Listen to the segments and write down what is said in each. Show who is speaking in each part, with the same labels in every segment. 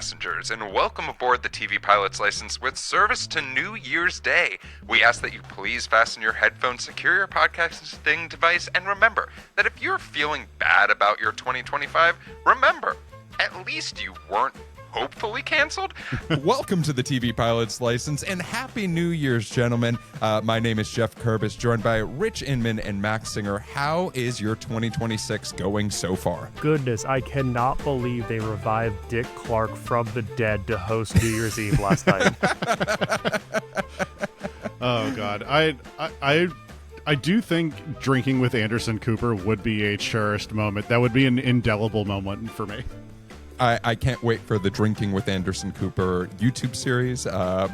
Speaker 1: passengers, and welcome aboard the TV Pilot's License with service to New Year's Day. We ask that you please fasten your headphones, secure your podcasting device, and remember that if you're feeling bad about your 2025, remember, at least you weren't hopefully canceled.
Speaker 2: Welcome to the TV Pilot's License, and Happy New Year's, gentlemen. My name is Geoff Kerbis, joined by Rich Inman and Max Singer. How is your 2026 going so far?
Speaker 3: Goodness, I cannot believe they revived Dick Clark from the dead to host New Year's Eve last night.
Speaker 4: Oh, God. I do think drinking with Anderson Cooper would be a cherished moment. That would be an indelible moment for me.
Speaker 2: I can't wait for the Drinking with Anderson Cooper YouTube series,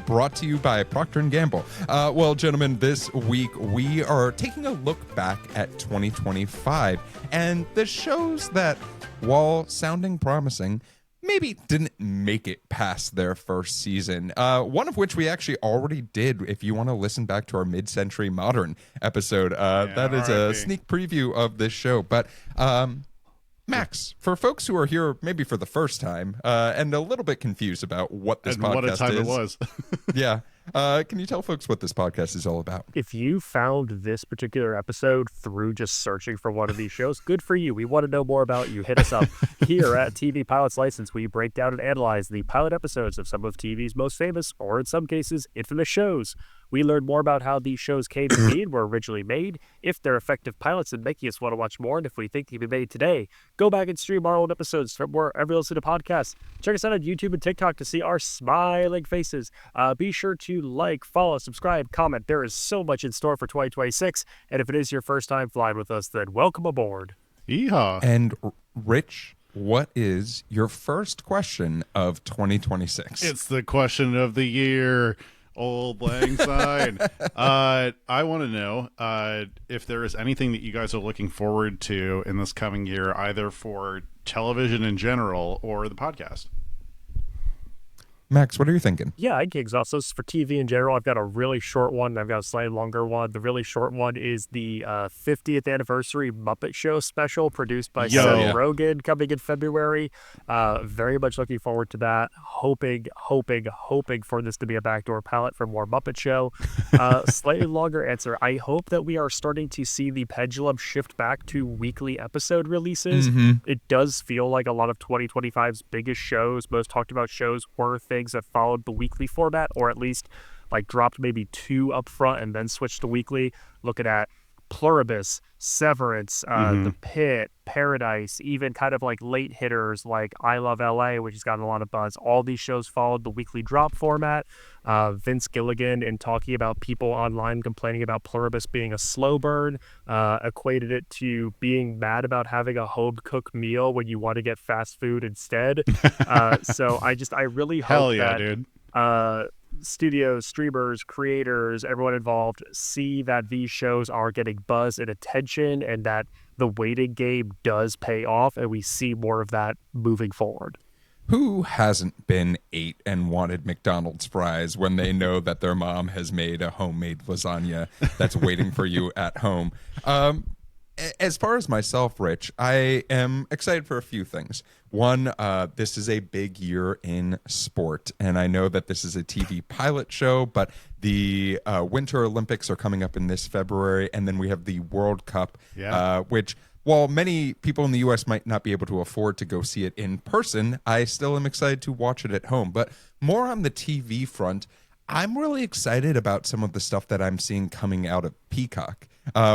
Speaker 2: brought to you by Procter & Gamble. Well, gentlemen, this week we are taking a look back at 2025 and the shows that, while sounding promising, maybe didn't make it past their first season. One of which we actually already did, if you want to listen back to our Mid-Century Modern episode. That is a sneak preview of this show. But Max, for folks who are here maybe for the first time and a little bit confused about what this podcast is.
Speaker 4: What a time it was.
Speaker 2: Yeah. Can you tell folks what this podcast is all about?
Speaker 3: If you found this particular episode through just searching for one of these shows, good for you. We want to know more about you. Hit us up. Here at TV Pilot's License, we break down and analyze the pilot episodes of some of TV's most famous, or in some cases, infamous shows. We learn more about how these shows came to be and were originally made, if they're effective pilots and making us want to watch more, and if we think they can be made today. Go back and stream our old episodes from wherever you listen to podcasts. Check us out on YouTube and TikTok to see our smiling faces. Be sure to like, follow, subscribe, comment. There is so much in store for 2026, and if it is your first time flying with us, then welcome aboard.
Speaker 4: Yeehaw.
Speaker 2: And Rich, what is your first question of 2026?
Speaker 4: It's the question of the year. Old Lang Syne. I want to know if there is anything that you guys are looking forward to in this coming year, either for television in general or the podcast.
Speaker 2: Max, what are you thinking?
Speaker 3: Yeah, I can exhaust those. For TV in general, I've got a really short one, and I've got a slightly longer one. The really short one is the 50th anniversary Muppet Show special produced by Seth Rogen, coming in February. Very much looking forward to that. Hoping for this to be a backdoor palette for more Muppet Show. Slightly longer answer. I hope that we are starting to see the pendulum shift back to weekly episode releases.
Speaker 2: Mm-hmm.
Speaker 3: It does feel like a lot of 2025's biggest shows, most talked about shows, were things that followed the weekly format, or at least like dropped maybe 2 up front and then switched to weekly. Looking at Pluribus, Severance, The Pit, Paradise, even kind of like late hitters like I Love LA, which has gotten a lot of buzz. All these shows followed the weekly drop format. Vince Gilligan, in talking about people online complaining about Pluribus being a slow burn, equated it to being mad about having a home-cooked meal when you want to get fast food instead. So I really hope
Speaker 4: dude.
Speaker 3: Studios, streamers, creators, everyone involved see that these shows are getting buzz and attention, and that the waiting game does pay off, and we see more of that moving forward.
Speaker 2: Who hasn't been 8 and wanted McDonald's fries when they know that their mom has made a homemade lasagna that's waiting for you at home? As far as myself, Rich, I am excited for a few things. One, this is a big year in sport, and I know that this is a TV pilot show, but the Winter Olympics are coming up in this February, and then we have the World Cup, which, while many people in the U.S. might not be able to afford to go see it in person, I still am excited to watch it at home. But more on the TV front, I'm really excited about some of the stuff that I'm seeing coming out of Peacock.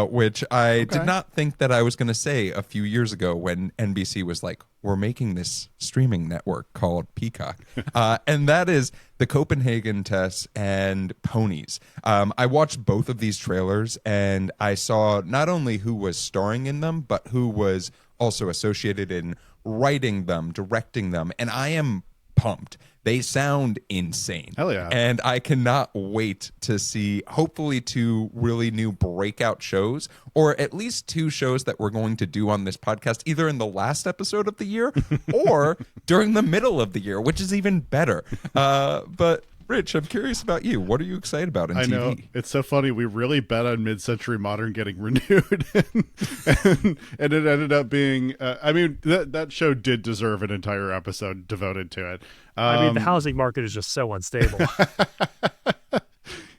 Speaker 2: Which I did not think that I was going to say a few years ago when NBC was like, we're making this streaming network called Peacock. And that is the Copenhagen Test and Ponies. I watched both of these trailers, and I saw not only who was starring in them, but who was also associated in writing them, directing them. And I am pumped. They sound insane.
Speaker 4: Hell yeah.
Speaker 2: And I cannot wait to see hopefully 2 really new breakout shows, or at least 2 shows that we're going to do on this podcast, either in the last episode of the year or during the middle of the year, which is even better. But Rich, I'm curious about you. What are you excited about in
Speaker 4: I
Speaker 2: TV?
Speaker 4: know. It's so funny. We really bet on Mid-Century Modern getting renewed. and it ended up being, that show did deserve an entire episode devoted to it.
Speaker 3: The housing market is just so unstable.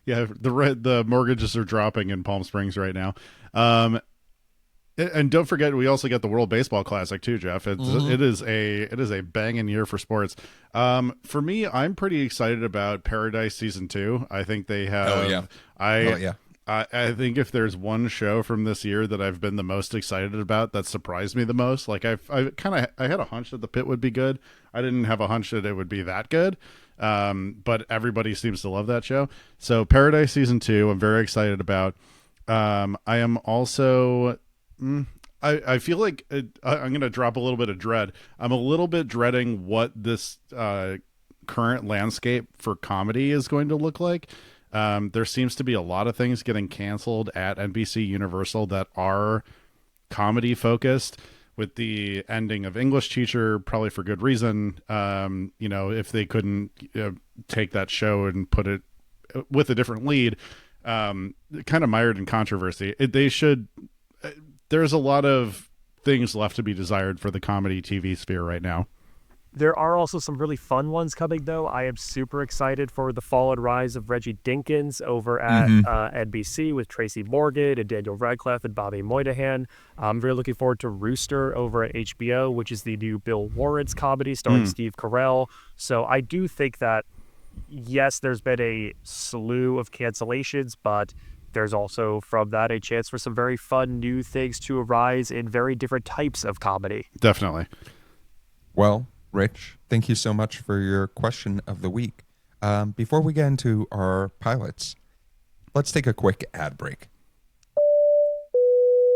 Speaker 4: Yeah, the mortgages are dropping in Palm Springs right now. And don't forget, we also get the World Baseball Classic too, Jeff. It is a banging year for sports. For me, I'm pretty excited about Paradise season 2. I think they have.
Speaker 2: Oh yeah.
Speaker 4: I think if there's one show from this year that I've been the most excited about, that surprised me the most. Like I had a hunch that The Pit would be good. I didn't have a hunch that it would be that good. But everybody seems to love that show. So Paradise season 2, I'm very excited about. I am also. I feel like I'm going to drop a little bit of dread. I'm a little bit dreading what this current landscape for comedy is going to look like. There seems to be a lot of things getting canceled at NBC Universal that are comedy focused, with the ending of English Teacher, probably for good reason. If they couldn't take that show and put it with a different lead, kind of mired in controversy. They should. There's a lot of things left to be desired for the comedy TV sphere right now.
Speaker 3: There are also some really fun ones coming, though. I am super excited for the fall and rise of Reggie Dinkins over at NBC with Tracy Morgan and Daniel Radcliffe and Bobby Moynihan. I'm very looking forward to Rooster over at HBO, which is the new Bill Lawrence comedy starring Steve Carell. So I do think that, yes, there's been a slew of cancellations, but there's also from that a chance for some very fun new things to arise in very different types of comedy.
Speaker 4: Definitely.
Speaker 2: Well, Rich, thank you so much for your question of the week. Before we get into our pilots, let's take a quick ad break.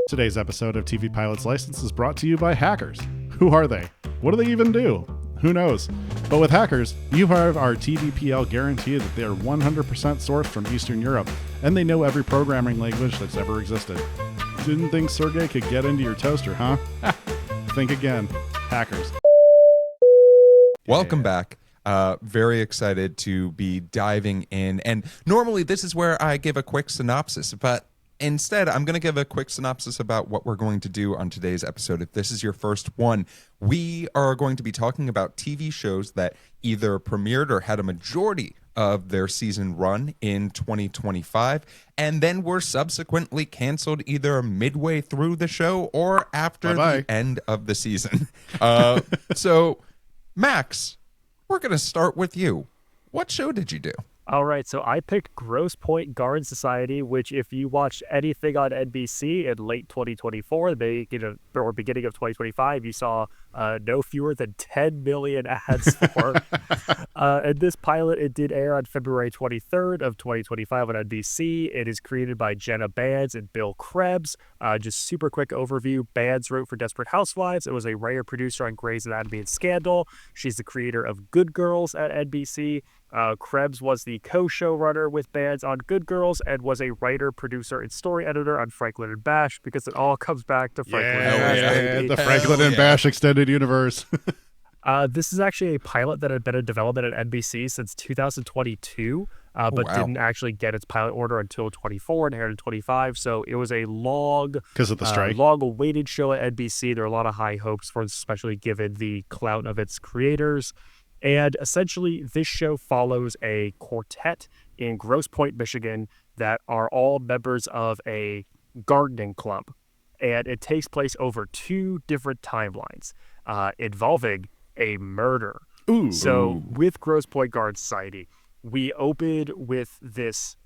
Speaker 4: Today's episode of TV Pilots License is brought to you by Hackers. Who are they? What do they even do? Who knows? But with Hackers, you have our TVPL guarantee that they are 100% sourced from Eastern Europe, and they know every programming language that's ever existed. Didn't think Sergey could get into your toaster, huh? Think again. Hackers.
Speaker 2: Welcome back. Very excited to be diving in. And normally this is where I give a quick synopsis, but instead, I'm going to give a quick synopsis about what we're going to do on today's episode. If this is your first one, we are going to be talking about TV shows that either premiered or had a majority of their season run in 2025, and then were subsequently canceled either midway through the show or after the end of the season. So, Max, we're going to start with you. What show did you do?
Speaker 3: All right, so I picked Grosse Pointe Garden Society, which if you watched anything on NBC in late 2024, beginning of 2025, you saw no fewer than 10 million ads for. And this pilot, it did air on February 23rd of 2025 on NBC. It is created by Jenna Bands and Bill Krebs. Just super quick overview. Bands wrote for Desperate Housewives. It was a writer-producer on Grey's Anatomy and Scandal. She's the creator of Good Girls at NBC. Krebs was the co-showrunner with Bands on Good Girls and was a writer, producer, and story editor on Franklin and Bash, because it all comes back to Franklin and Bash.
Speaker 4: The Franklin and Bash extended universe.
Speaker 3: This is actually a pilot that had been in development at NBC since 2022, but didn't actually get its pilot order until 24 and aired in 25. So it was a
Speaker 4: because of the strike,
Speaker 3: long-awaited show at NBC. There are a lot of high hopes for it, especially given the clout of its creators. And essentially, this show follows a quartet in Grosse Pointe, Michigan, that are all members of a gardening club. And it takes place over 2 different timelines involving a murder. So with Grosse Pointe Garden Society, we opened with this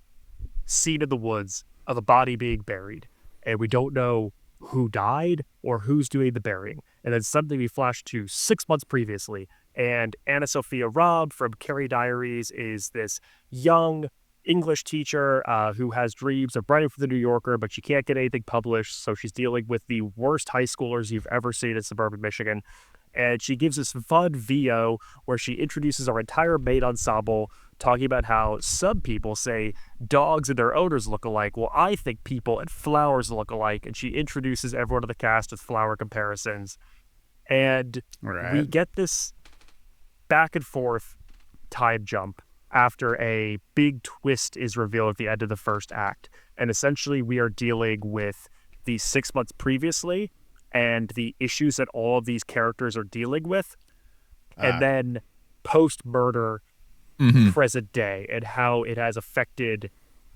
Speaker 3: scene in the woods of a body being buried. And we don't know who died or who's doing the burying. And then suddenly we flash to 6 months previously, and Anna Sophia Robb from Carrie Diaries is this young English teacher who has dreams of writing for the New Yorker, but she can't get anything published, so she's dealing with the worst high schoolers you've ever seen in suburban Michigan. And she gives this fun VO where she introduces our entire maid ensemble, talking about how some people say dogs and their owners look alike. Well, I think people and flowers look alike. And she introduces everyone to the cast with flower comparisons. And we get this back and forth time jump after a big twist is revealed at the end of the first act. And essentially we are dealing with the 6 months previously and the issues that all of these characters are dealing with, and then post-murder present day and how it has affected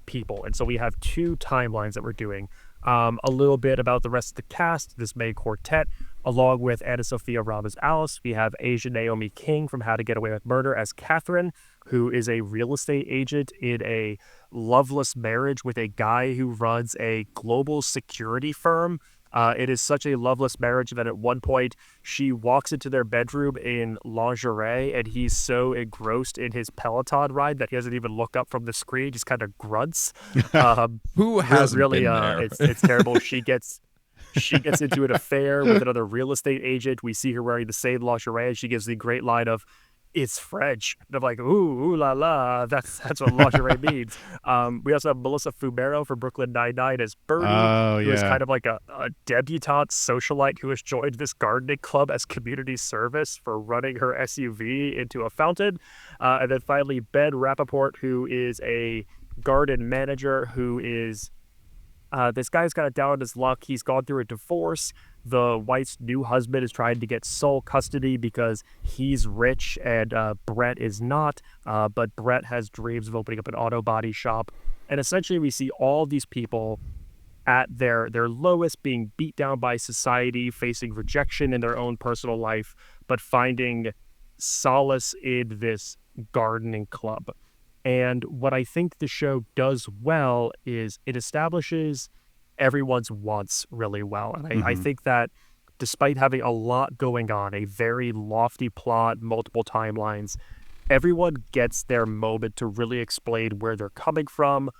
Speaker 3: people. And so we have 2 timelines that we're doing. A little bit about the rest of the cast, this main quartet, along with Anna Sophia Robb as Alice. We have Asian Naomi King from How to Get Away with Murder as Catherine, who is a real estate agent in a loveless marriage with a guy who runs a global security firm. It is such a loveless marriage that at one point she walks into their bedroom in lingerie and he's so engrossed in his Peloton ride that he doesn't even look up from the screen, just kind of grunts.
Speaker 2: Who hasn't
Speaker 3: really,
Speaker 2: been there?
Speaker 3: It's terrible. She gets into an affair with another real estate agent. We see her wearing the same lingerie and she gives the great line of, "It's French." And I'm like, ooh la la, that's what lingerie means. We also have Melissa Fumero from Brooklyn Nine-Nine as Birdie, who is kind of like a debutante socialite who has joined this gardening club as community service for running her SUV into a fountain. And then finally, Ben Rappaport, who is a garden manager who is... this guy's got it down on his luck. He's gone through a divorce. The wife's new husband is trying to get sole custody because he's rich and Brett is not. But Brett has dreams of opening up an auto body shop. And essentially we see all these people at their lowest, being beat down by society, facing rejection in their own personal life, but finding solace in this gardening club. And what I think the show does well is it establishes everyone's wants really well. And I think that despite having a lot going on, a very lofty plot, multiple timelines, everyone gets their moment to really explain where they're coming from,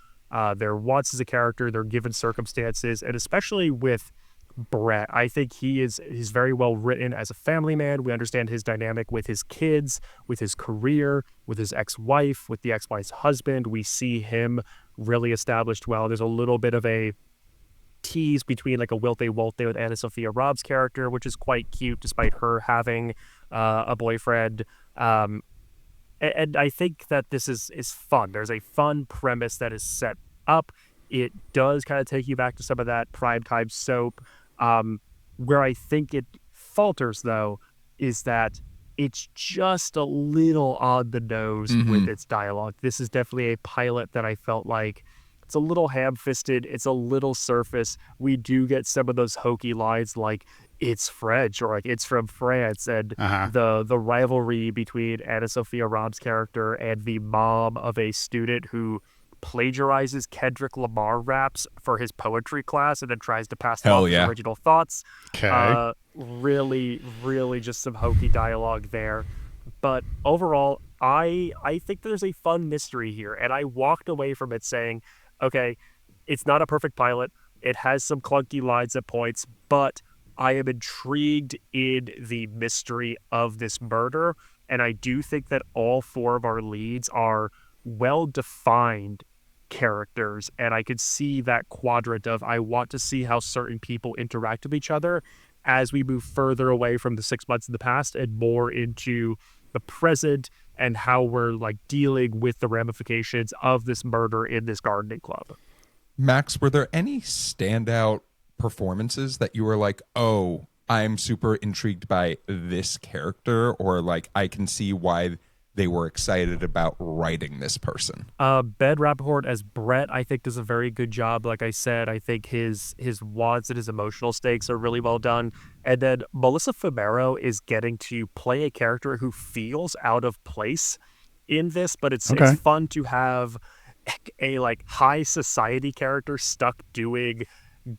Speaker 3: their wants as a character, their given circumstances, and especially with Brett, I think he's very well written as a family man. We understand his dynamic with his kids, with his career, with his ex-wife, with the ex-wife's husband. We see him really established well. There's a little bit of a tease between like a Wilte with Anna Sophia Robb's character, which is quite cute despite her having a boyfriend. And I think that this is fun. There's a fun premise that is set up. It does kind of take you back to some of that primetime soap. Where I think it falters, though, is that it's just a little on the nose with its dialogue. This is definitely a pilot that I felt like it's a little ham-fisted. It's a little surface. We do get some of those hokey lines like, "It's French," or like, "It's from France," and the rivalry between Anna Sophia Robb's character and the mom of a student who plagiarizes Kendrick Lamar raps for his poetry class and then tries to pass them off as original thoughts.
Speaker 4: Okay.
Speaker 3: Really, really just some hokey dialogue there. But overall, I think there's a fun mystery here, and I walked away from it saying, okay, it's not a perfect pilot. It has some clunky lines at points, but I am intrigued in the mystery of this murder, and I do think that all 4 of our leads are well-defined characters, and I could see that quadrant of I want to see how certain people interact with each other as we move further away from the 6 months in the past and more into the present and how we're like dealing with the ramifications of this murder in this gardening club.
Speaker 2: Max, were there any standout performances that you were like, oh, I'm super intrigued by this character, or like I can see why they were excited about writing this person?
Speaker 3: Ben Rappaport as Brett, I think, does a very good job. Like I said, I think his wants and his emotional stakes are really well done. And then Melissa Fumero is getting to play a character who feels out of place in this, but it's fun to have a like high society character stuck doing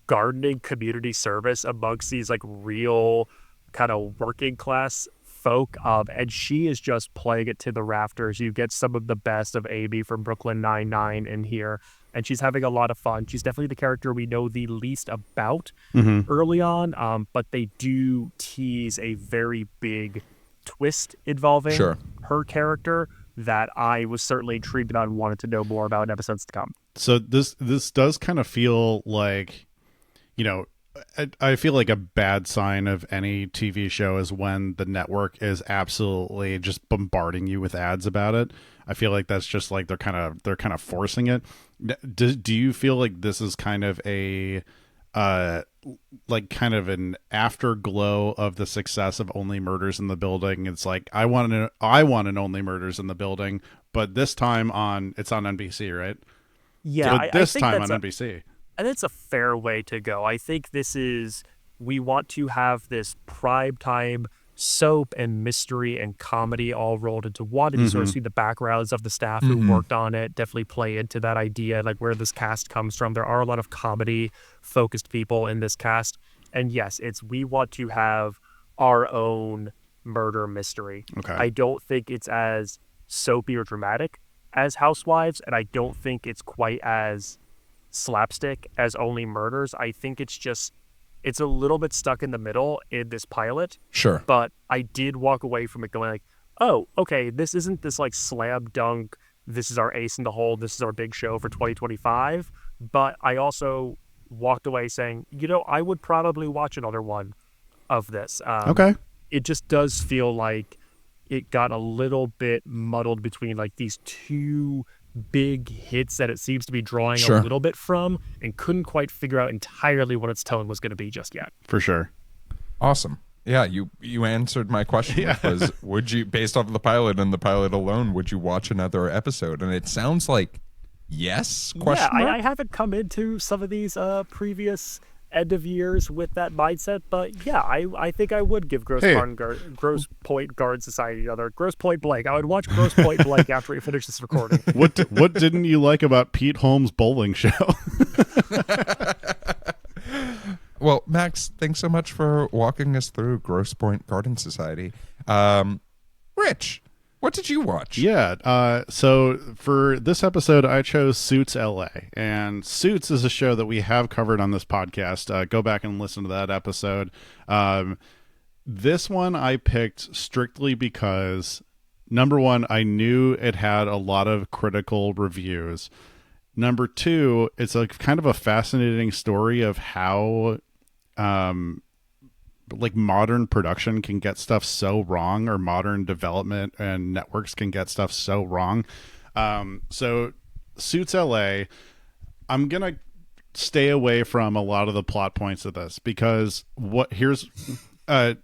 Speaker 3: gardening community service amongst these like real kind of working class folk, and she is just playing it to the rafters. You get some of the best of Amy from Brooklyn Nine-Nine in here, and she's having a lot of fun. She's definitely the character we know the least about early on, but they do tease a very big twist involving her character that I was certainly intrigued about and wanted to know more about in episodes to come.
Speaker 4: So this does kind of feel like, you know, I feel like a bad sign of any TV show is when the network is absolutely just bombarding you with ads about it. I feel like that's just like they're kind of forcing it. Do you feel like this is kind of a like kind of an afterglow of the success of Only Murders in the Building? It's like I want an Only Murders in the Building, but this time it's on NBC, right?
Speaker 3: Yeah,
Speaker 4: But this
Speaker 3: I think
Speaker 4: time
Speaker 3: that's
Speaker 4: on NBC.
Speaker 3: and it's a fair way to go. I think we want to have this primetime soap and mystery and comedy all rolled into one, and you sort of see the backgrounds of the staff who worked on it definitely play into that idea, like where this cast comes from. There are a lot of comedy focused people in this cast, and yes, we want to have our own murder mystery.
Speaker 4: Okay.
Speaker 3: I don't think it's as soapy or dramatic as Housewives, and I don't think it's quite as slapstick as Only Murders. I think it's a little bit stuck in the middle in this pilot.
Speaker 2: Sure.
Speaker 3: But I did walk away from it going like, oh, okay, this isn't this like slam dunk, this is our ace in the hole, this is our big show for 2025. But I also walked away saying, I would probably watch another one of this.
Speaker 4: Okay.
Speaker 3: It just does feel like it got a little bit muddled between like these two big hits that it seems to be drawing
Speaker 2: Sure.
Speaker 3: a little bit from, and couldn't quite figure out entirely what its tone was going to be just yet.
Speaker 4: For sure.
Speaker 2: Awesome. Yeah, you answered my question, which was, would you, based off of the pilot and the pilot alone, would you watch another episode? And it sounds like yes, question mark?
Speaker 3: I haven't come into some of these previous end of years with that mindset, but yeah, I think I would give Grosse Pointe Garden Society another. Grosse Pointe Blank. I would watch Grosse Pointe Blank after we finish this recording.
Speaker 4: What didn't you like about Pete Holmes' bowling show?
Speaker 2: Well, Max, thanks so much for walking us through Grosse Pointe Garden Society. Rich, what did you watch?
Speaker 4: Yeah, so for this episode, I chose Suits LA. And Suits is a show that we have covered on this podcast. Go back and listen to that episode. This one I picked strictly because, number one, I knew it had a lot of critical reviews. Number two, it's a kind of a fascinating story of how like modern production can get stuff so wrong, or modern development and networks can get stuff so wrong. So Suits LA, I'm going to stay away from a lot of the plot points of this because the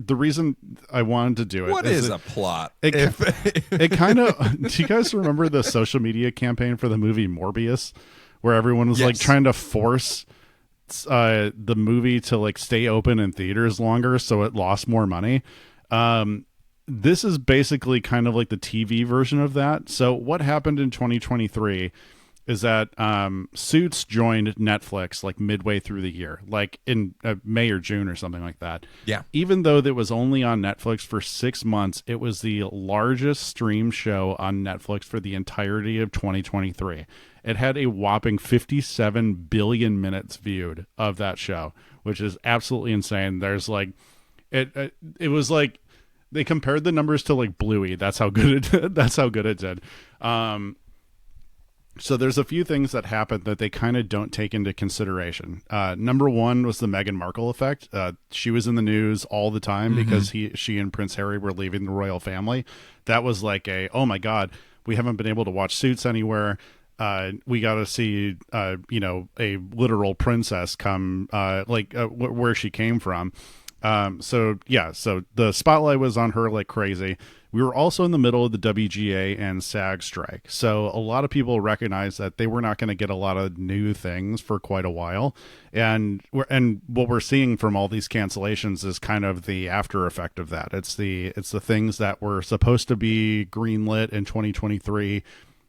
Speaker 4: reason I wanted to do it.
Speaker 2: What is a plot?
Speaker 4: It kind of, do you guys remember the social media campaign for the movie Morbius, where everyone was like trying to force the movie to like stay open in theaters longer so it lost more money? This is basically kind of like the TV version of that. So what happened in 2023 is that Suits joined Netflix like midway through the year, like in May or June or something like that.
Speaker 2: Yeah.
Speaker 4: Even though that was only on Netflix for 6 months, it was the largest stream show on Netflix for the entirety of 2023. It had a whopping 57 billion minutes viewed of that show, which is absolutely insane. There's like, it was like, they compared the numbers to like Bluey. That's how good it did. That's how good it did. So there's a few things that happened that they kind of don't take into consideration. Number one was the Meghan Markle effect. She was in the news all the time because she and Prince Harry were leaving the royal family. That was like oh my God, we haven't been able to watch Suits anywhere. We got to see, a literal princess come, where she came from. So the spotlight was on her like crazy. We were also in the middle of the WGA and SAG strike. So a lot of people recognized that they were not going to get a lot of new things for quite a while. And what we're seeing from all these cancellations is kind of the after effect of that. It's the things that were supposed to be greenlit in 2023.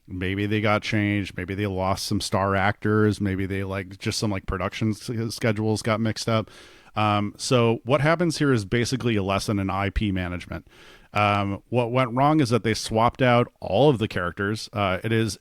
Speaker 4: Maybe they got changed. Maybe they lost some star actors. Maybe they just some production schedules got mixed up. So what happens here is basically a lesson in IP management. What went wrong is that they swapped out all of the characters. It is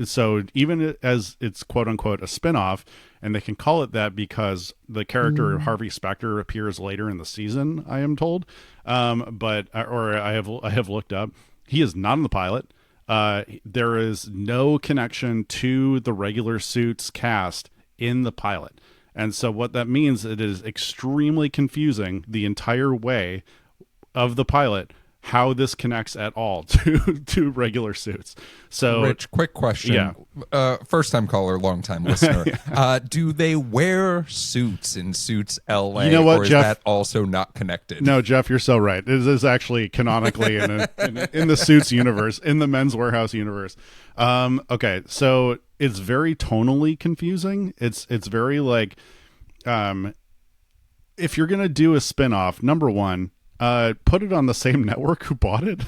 Speaker 4: so even as it's quote unquote a spinoff, and they can call it that because the character Harvey Specter appears later in the season, I am told. But I have looked up, he is not in the pilot. There is no connection to the regular Suits cast in the pilot. And so what that means, it is extremely confusing the entire way of the pilot how this connects at all to regular Suits. So,
Speaker 2: Rich, quick question.
Speaker 4: Yeah.
Speaker 2: First time caller, long time listener. Do they wear suits in Suits LA?
Speaker 4: You know what,
Speaker 2: or is
Speaker 4: Jeff?
Speaker 2: that also not connected?
Speaker 4: No, Jeff, you're so right. It is actually canonically in the Suits universe, in the Men's Warehouse universe. Okay, so it's very tonally confusing. It's very like, if you're gonna do a spinoff, number one, put it on the same network who bought it.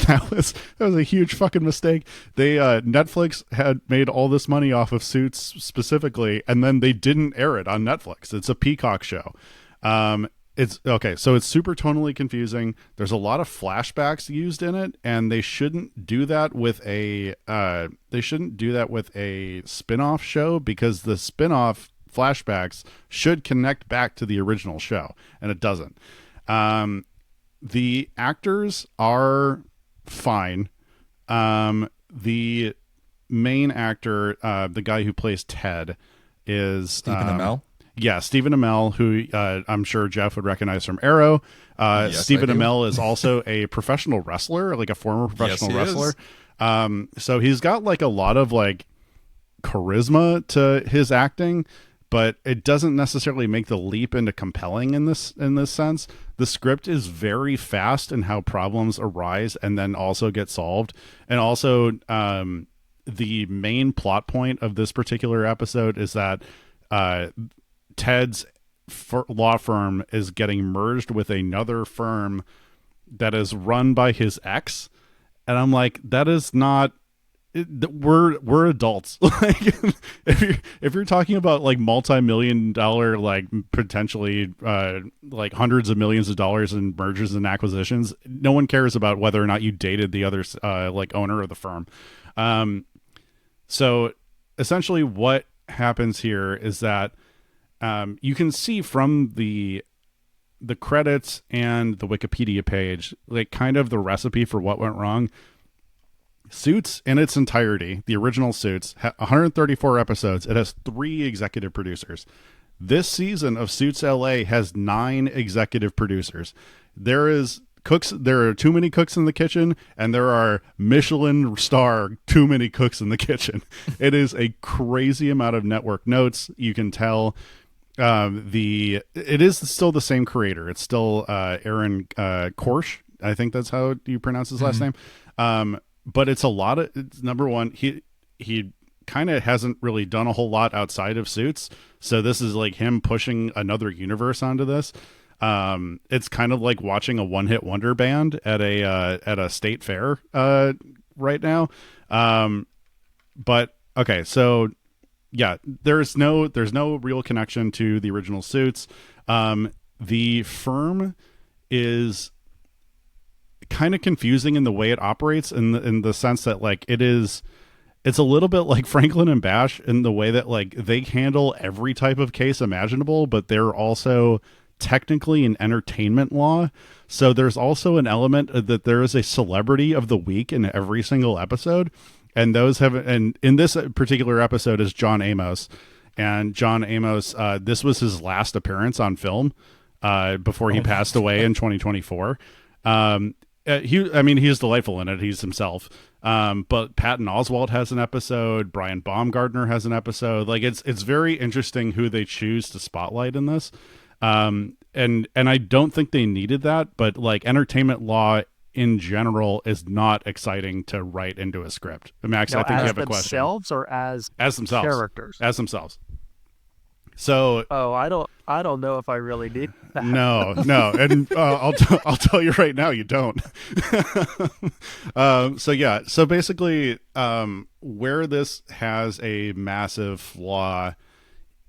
Speaker 4: That was a huge fucking mistake. They Netflix had made all this money off of Suits specifically, and then they didn't air it on Netflix. It's a Peacock show. It's okay, so it's super tonally confusing. There's a lot of flashbacks used in it, and they shouldn't do that with a spin-off show, because the spin-off flashbacks should connect back to the original show, and it doesn't. The actors are fine. The main actor, the guy who plays Ted, is
Speaker 2: Stephen Amell?
Speaker 4: Yeah, Stephen Amell, who I'm sure Jeff would recognize from Arrow.
Speaker 2: Yes,
Speaker 4: Stephen
Speaker 2: I do.
Speaker 4: Amell is also a professional wrestler, like a former professional
Speaker 2: Yes, he
Speaker 4: wrestler. So he's got like a lot of like charisma to his acting, but it doesn't necessarily make the leap into compelling in this sense. The script is very fast in how problems arise and then also get solved. And also, the main plot point of this particular episode is that Ted's law firm is getting merged with another firm that is run by his ex. And I'm like, that is not... we're adults. Like, if you're talking about like multi-million-dollar, like potentially like hundreds of millions of dollars in mergers and acquisitions, no one cares about whether or not you dated the other like owner of the firm. So essentially what happens here is that you can see from the credits and the Wikipedia page, like kind of the recipe for what went wrong. Suits in its entirety, the original Suits, 134 episodes. It has 3 executive producers. This season of Suits LA has 9 executive producers. There are too many cooks in the kitchen, and there are Michelin star too many cooks in the kitchen. It is a crazy amount of network notes. You can tell it is still the same creator. It's still Aaron Korsh. I think that's how you pronounce his last name. But it's a lot of, number one, he kind of hasn't really done a whole lot outside of Suits. So this is like him pushing another universe onto this. It's kind of like watching a one-hit wonder band at a state fair right now. But okay, so yeah, there's no real connection to the original Suits. The firm is kind of confusing in the way it operates, in the sense that like it's a little bit like Franklin and Bash in the way that like they handle every type of case imaginable, but they're also technically an entertainment law. So there's also an element that there is a celebrity of the week in every single episode, and in this particular episode is John Amos. And John Amos, this was his last appearance on film before he passed away in 2024. He's delightful in it. He's himself. But Patton Oswalt has an episode. Brian Baumgartner has an episode. Like it's very interesting who they choose to spotlight in this. And I don't think they needed that, but like entertainment law in general is not exciting to write into a script. Max, I think you have a question.
Speaker 3: As themselves or as
Speaker 4: themselves,
Speaker 3: characters?
Speaker 4: As themselves. So,
Speaker 3: I don't know if I really need that.
Speaker 4: No, and I'll tell you right now, you don't. So basically, where this has a massive flaw,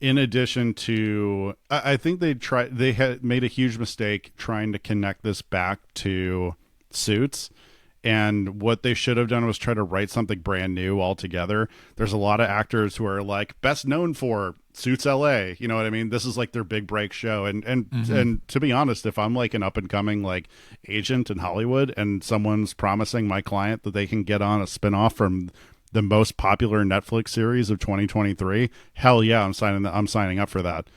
Speaker 4: in addition to, I think they had made a huge mistake trying to connect this back to Suits. And what they should have done was try to write something brand new altogether. There's a lot of actors who are like best known for Suits LA. You know what I mean? This is like their big break show. And to be honest, if I'm like an up and coming like agent in Hollywood and someone's promising my client that they can get on a spinoff from the most popular Netflix series of 2023, hell yeah, I'm signing up for that.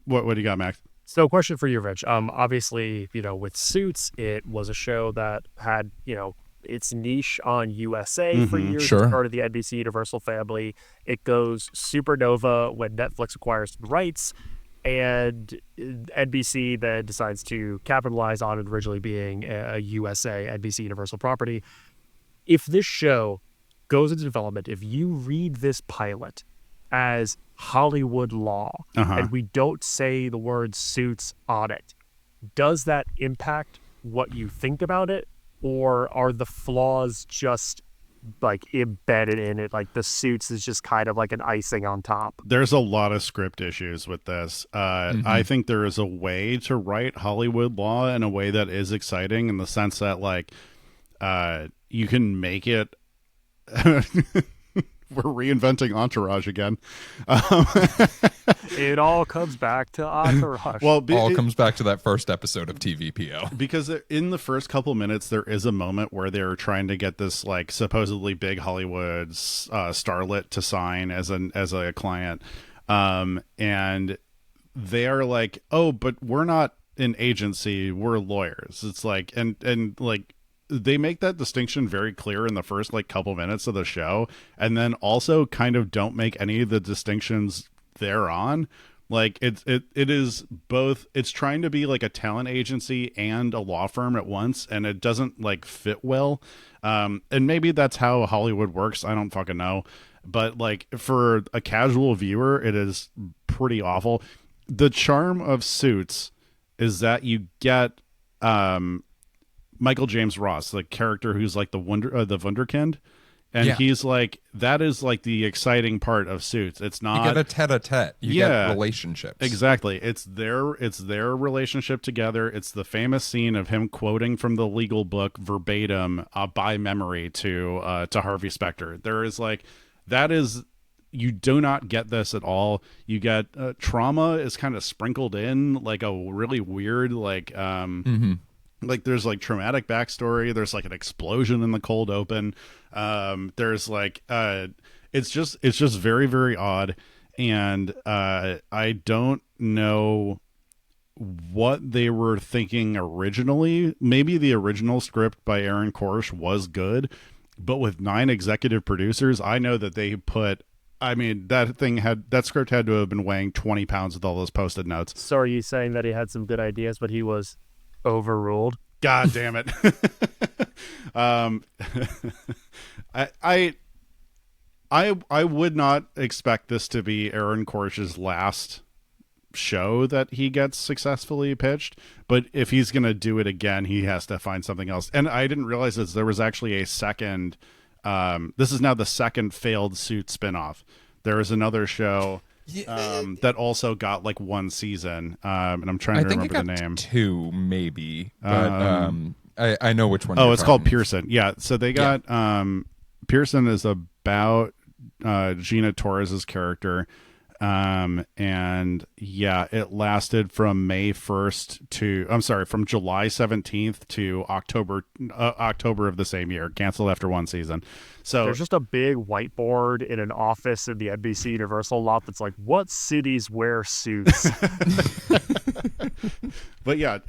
Speaker 4: What do you got, Max?
Speaker 3: So, question for you, Rich. Obviously, with Suits, it was a show that had, its niche on USA for years.
Speaker 2: sure.
Speaker 3: It started the NBC Universal family. It goes supernova when Netflix acquires the rights, and NBC then decides to capitalize on it originally being a USA NBC Universal property. If this show goes into development, if you read this pilot as Hollywood law, and we don't say the word Suits on it, does that impact what you think about it, or are the flaws just like embedded in it? Like the Suits is just kind of like an icing on top.
Speaker 4: There's a lot of script issues with this. I think there is a way to write Hollywood law in a way that is exciting, in the sense that like you can make it. We're reinventing Entourage again.
Speaker 3: It all comes back to Entourage.
Speaker 4: Well,
Speaker 2: All comes back to that first episode of TVPO.
Speaker 4: Because in the first couple minutes, there is a moment where they're trying to get this like supposedly big Hollywood starlet to sign as a client, and they are like, "Oh, but we're not an agency; we're lawyers." It's like, and like. They make that distinction very clear in the first like couple minutes of the show, and then also kind of don't make any of the distinctions thereon. Like it is both. It's trying to be like a talent agency and a law firm at once, and it doesn't like fit well. And maybe that's how Hollywood works. I don't fucking know. But like for a casual viewer, it is pretty awful. The charm of Suits is that you get Michael James Ross, the character who's like the Wunderkind, and he's like, that is like the exciting part of Suits. It's not,
Speaker 2: you get a tete-a-tete. You get relationships.
Speaker 4: Exactly. It's their relationship together. It's the famous scene of him quoting from the legal book verbatim by memory to Harvey Specter. There is like, that is, you do not get this at all. You get trauma is kind of sprinkled in like a really weird like like there's like traumatic backstory. There's like an explosion in the cold open. There's like it's just very, very odd. And I don't know what they were thinking originally. Maybe the original script by Aaron Korsh was good, but with 9 executive producers, I know that they put, I mean, that script had to have been weighing 20 pounds with all those Post-it notes.
Speaker 3: So are you saying that he had some good ideas, but he was overruled?
Speaker 4: God damn it. I would not expect this to be Aaron Korsh's last show that he gets successfully pitched, but if he's going to do it again, he has to find something else. And I didn't realize this, there was actually a second this is now the second failed Suits spinoff. There is another show that also got like 1 season, and I'm trying to remember the name.
Speaker 2: 2 maybe, but I know which one.
Speaker 4: Oh, it's called Pearson. Yeah, so they got Pearson is about Gina Torres's character, and yeah, it lasted from from July 17th to October of the same year. Canceled after 1 season. So
Speaker 3: there's just a big whiteboard in an office in the NBC Universal lot that's like, what cities wear suits?
Speaker 4: But yeah,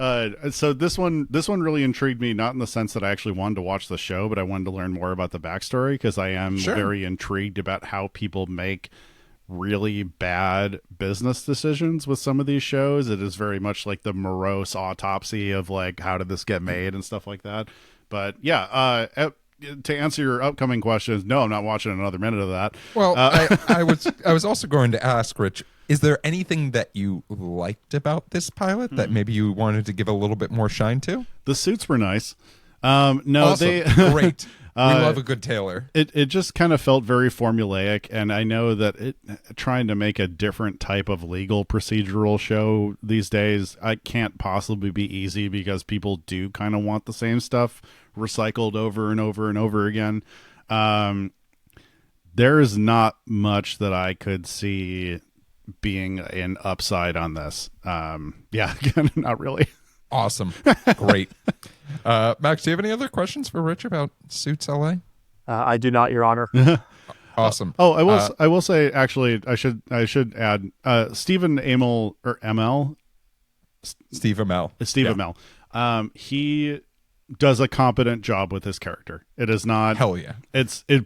Speaker 4: so this one really intrigued me, not in the sense that I actually wanted to watch the show, but I wanted to learn more about the backstory, because I am very intrigued about how people make really bad business decisions with some of these shows. It is very much like the morose autopsy of like, how did this get made and stuff like that. But yeah, to answer your upcoming questions, no, I'm not watching another minute of that.
Speaker 2: Well, I was also going to ask, Rich, is there anything that you liked about this pilot that maybe you wanted to give a little bit more shine to?
Speaker 4: The suits were nice. No,
Speaker 2: awesome. Great. We love a good tailor.
Speaker 4: It just kind of felt very formulaic, and I know that trying to make a different type of legal procedural show these days, I can't possibly be easy, because people do kind of want the same stuff recycled over and over and over again. There is not much that I could see being an upside on this. Yeah, not really.
Speaker 2: Awesome. Great. Max, do you have any other questions for Rich about Suits LA?
Speaker 3: I do not, Your Honor.
Speaker 2: Awesome.
Speaker 4: Oh, I will say actually I should add Stephen Amell or ML
Speaker 2: Steve Amell.
Speaker 4: Steve Amell. He does a competent job with his character. It is not
Speaker 2: Hell yeah.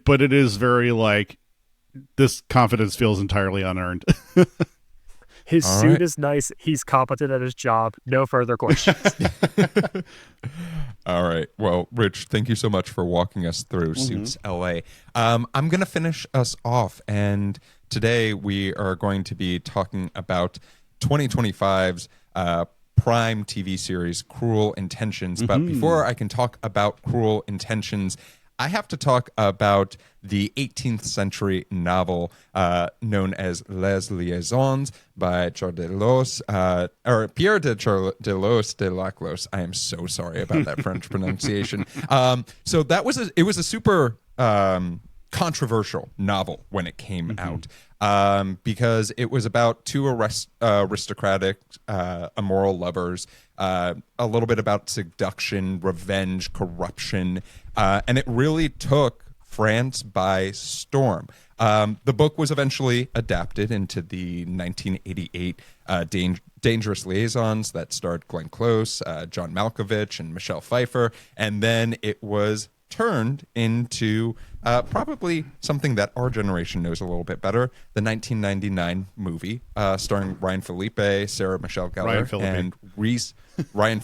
Speaker 4: But it is very like this confidence feels entirely unearned.
Speaker 3: His
Speaker 2: All
Speaker 3: suit
Speaker 2: right.
Speaker 3: is nice. He's competent at his job. No further questions.
Speaker 2: All right. Well, Rich, thank you so much for walking us through Suits LA. I'm going to finish us off, and today we are going to be talking about 2025's prime TV series, Cruel Intentions. But before I can talk about Cruel Intentions, I have to talk about the 18th century novel known as Les Liaisons by Pierre de Los de Laclos. I am so sorry about that French pronunciation. So that was it was a super controversial novel when it came out because it was about two aristocratic, immoral lovers, a little bit about seduction, revenge, corruption, and it really took France by storm. The book was eventually adapted into the 1988 Dangerous Liaisons that starred Glenn Close, John Malkovich, and Michelle Pfeiffer, and then it was turned into probably something that our generation knows a little bit better, the 1999 movie starring Ryan Philippe, Sarah Michelle Gellar, and Ryan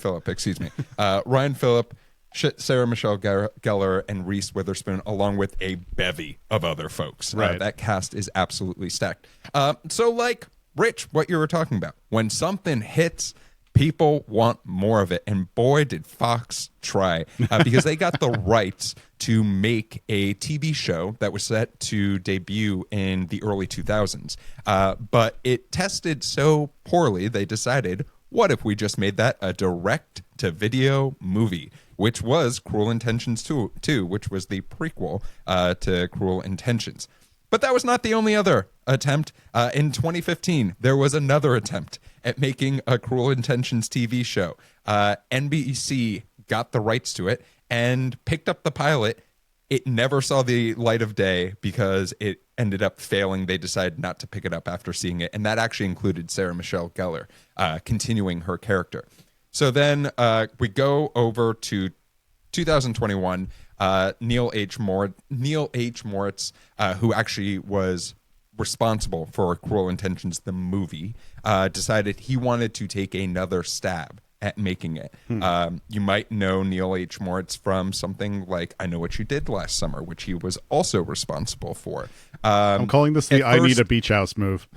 Speaker 2: Phillip, Sarah Michelle Gellar, and Reese Witherspoon, along with a bevy of other folks.
Speaker 4: Right.
Speaker 2: That cast is absolutely stacked. So like, Rich, what you were talking about, when something hits, people want more of it, and boy did Fox try, because they got the rights to make a TV show that was set to debut in the early 2000s, but it tested so poorly they decided, what if we just made that a direct-to-video movie, which was Cruel Intentions 2, which was the prequel to Cruel Intentions. But that was not the only other attempt. In 2015, there was another attempt at making a Cruel Intentions TV show. NBC got the rights to it and picked up the pilot. It never saw the light of day because it ended up failing. They decided not to pick it up after seeing it, and that actually included Sarah Michelle Gellar continuing her character. So then we go over to 2021. Neil H. Moritz, who actually was responsible for Cruel Intentions, the movie, decided he wanted to take another stab at making it. You might know Neil H. Moritz from something like I Know What You Did Last Summer, which he was also responsible for.
Speaker 4: I'm calling this the I Need a Beach House move.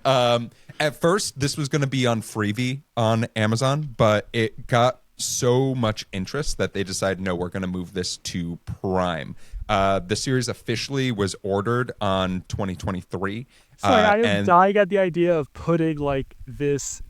Speaker 2: At first, this was going to be on Freevee on Amazon, but it got so much interest that they decided, no, we're going to move this to Prime. The series officially was ordered on 2023.
Speaker 3: I am dying at the idea of putting like this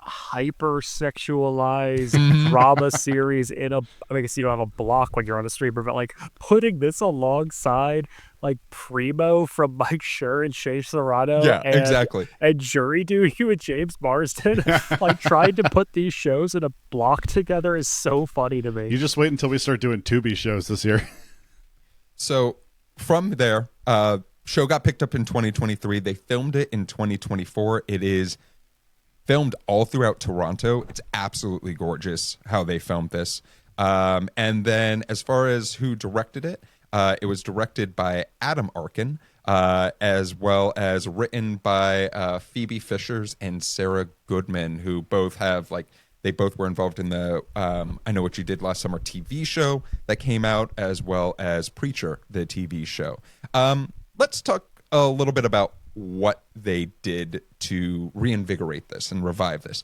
Speaker 3: hyper-sexualized drama series in a, I guess you don't have a block when you're on a streamer, but like putting this alongside like Primo from Mike Schur and Shea Serrano,
Speaker 2: exactly,
Speaker 3: and Jury Duty with James Marsden, like trying to put these shows in a block together is so funny to me.
Speaker 4: You just wait until we start doing Tubi shows this year.
Speaker 2: So from there, show got picked up in 2023. They filmed it in 2024. It is filmed all throughout Toronto. It's absolutely gorgeous how they filmed this. And then as far as who directed it, it was directed by Adam Arkin, as well as written by Phoebe Fishers and Sarah Goodman, who both have they both were involved in the I Know What You Did Last Summer TV show that came out, as well as Preacher, the TV show. Let's talk a little bit about what they did to reinvigorate this and revive this.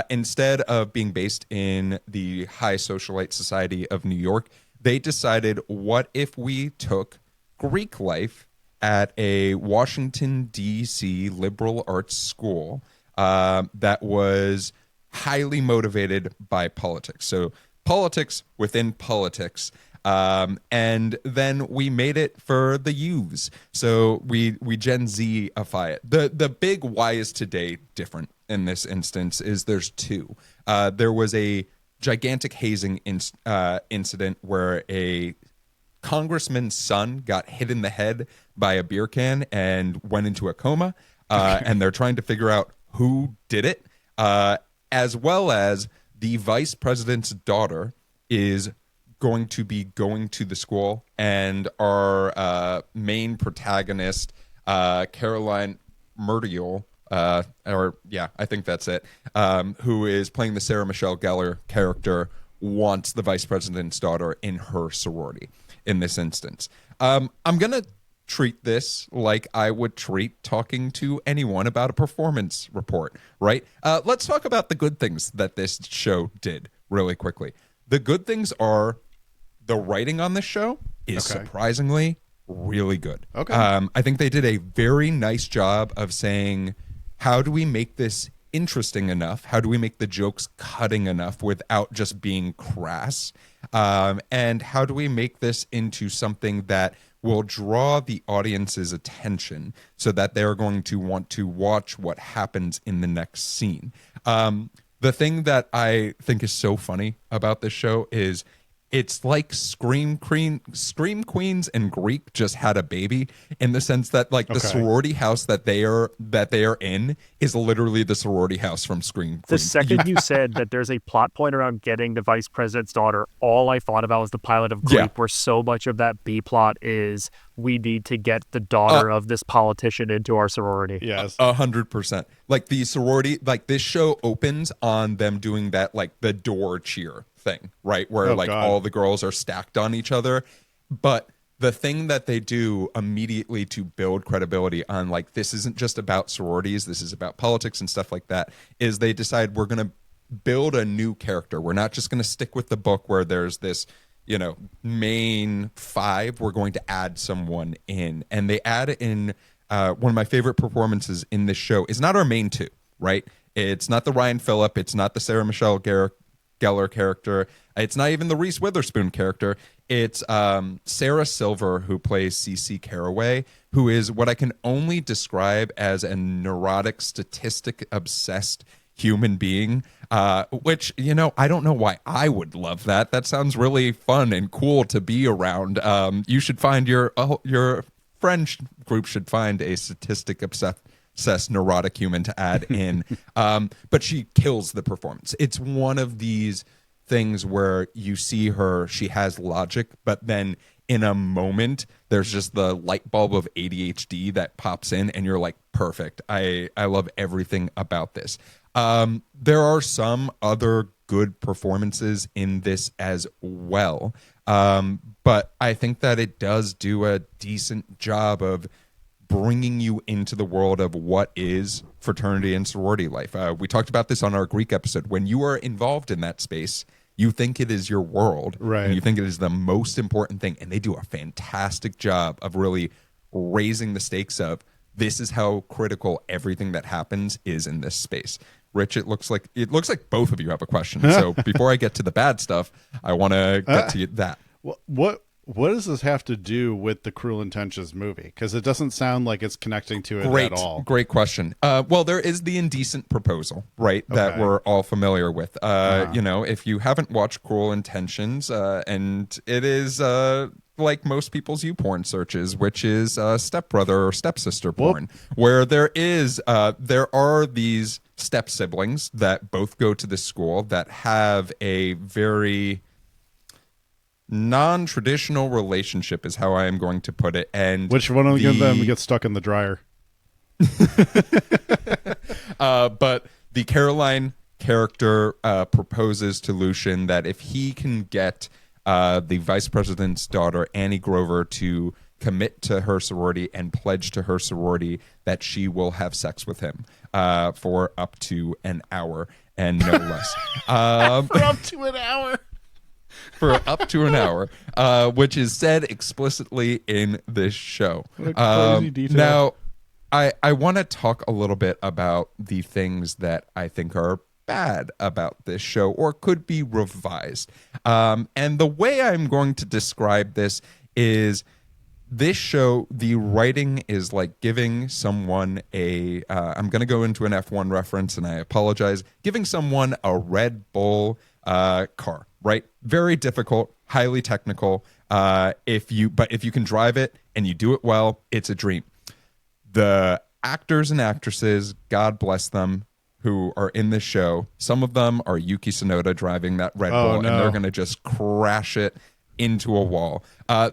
Speaker 2: Instead of being based in the high socialite society of New York, they decided, what if we took Greek life at a Washington, D.C. liberal arts school that was highly motivated by politics. So politics within politics. And then we made it for the youths. So we Gen Z-ify it. The big why is today different in this instance is there's two. There was a gigantic hazing incident where a congressman's son got hit in the head by a beer can and went into a coma, and they're trying to figure out who did it, as well as the vice president's daughter is going to be going to the school, and our main protagonist, Caroline Murdial, I think that's it, who is playing the Sarah Michelle Gellar character, wants the vice president's daughter in her sorority in this instance. I'm going to treat this like I would treat talking to anyone about a performance report, right? Let's talk about the good things that this show did really quickly. The good things are the writing on this show is surprisingly really good.
Speaker 4: Okay.
Speaker 2: I think they did a very nice job of saying, how do we make this interesting enough? How do we make the jokes cutting enough without just being crass? And how do we make this into something that will draw the audience's attention so that they're going to want to watch what happens in the next scene? The thing that I think is so funny about this show is it's like Scream Queens and Greek just had a baby, in the sense that like the sorority house that they are in is literally the sorority house from Scream
Speaker 3: The
Speaker 2: Queens.
Speaker 3: second you said that there's a plot point around getting the vice president's daughter, all I thought about was the pilot of Greek, where so much of that B plot is we need to get the daughter of this politician into our sorority.
Speaker 4: Yes.
Speaker 2: 100%. Like the sorority, like this show opens on them doing that, like the door cheer thing, right? Where all the girls are stacked on each other. But the thing that they do immediately to build credibility on like, this isn't just about sororities, this is about politics and stuff like that, is they decide we're going to build a new character. We're not just going to stick with the book where there's this, main five. We're going to add someone in. And they add in one of my favorite performances in this show is not our main two, right? It's not the Ryan Phillip. It's not the Sarah Michelle Gellar character. It's not even the Reese Witherspoon character. It's Sarah Silver, who plays CeCe Caraway, who is what I can only describe as a neurotic, statistic-obsessed human being, which, I don't know why I would love that. That sounds really fun and cool to be around. You should find your friend group should find a statistic-obsessed neurotic human to add in. But she kills the performance. It's one of these things where you see her, she has logic, but then in a moment there's just the light bulb of ADHD that pops in and you're like, perfect. I love everything about this. There are some other good performances in this as well. But I think that it does do a decent job of bringing you into the world of what is fraternity and sorority life. We talked about this on our Greek episode. When you are involved in that space, you think it is your world,
Speaker 4: right?
Speaker 2: And you think it is the most important thing. And they do a fantastic job of really raising the stakes of this is how critical everything that happens is in this space. Rich, it looks like both of you have a question. So before I get to the bad stuff, I want to get to that.
Speaker 4: What does this have to do with the Cruel Intentions movie? Because it doesn't sound like it's connecting to it at all.
Speaker 2: Great question. Well, there is the indecent proposal, right, that we're all familiar with. If you haven't watched Cruel Intentions, and it is like most people's YouPorn searches, which is stepbrother or stepsister porn, where there are these step siblings that both go to the school that have a very non-traditional relationship, is how I am going to put it. And
Speaker 4: which one of them gets stuck in the dryer?
Speaker 2: But the Caroline character proposes to Lucian that if he can get the vice president's daughter, Annie Grover, to commit to her sorority and pledge to her sorority that she will have sex with him for up to an hour and no less.
Speaker 4: For up to an hour.
Speaker 2: For up to an hour, which is said explicitly in this show.
Speaker 4: What a crazy detail.
Speaker 2: Now, I want to talk a little bit about the things that I think are bad about this show or could be revised. And the way I'm going to describe this is this show, the writing is like giving someone I'm going to go into an F1 reference and I apologize, giving someone a Red Bull car, right? Very difficult, highly technical. If you can drive it and you do it well, it's a dream. The actors and actresses, God bless them, who are in this show, some of them are Yuki Tsunoda driving that Red Bull, and they're going to just crash it into a wall.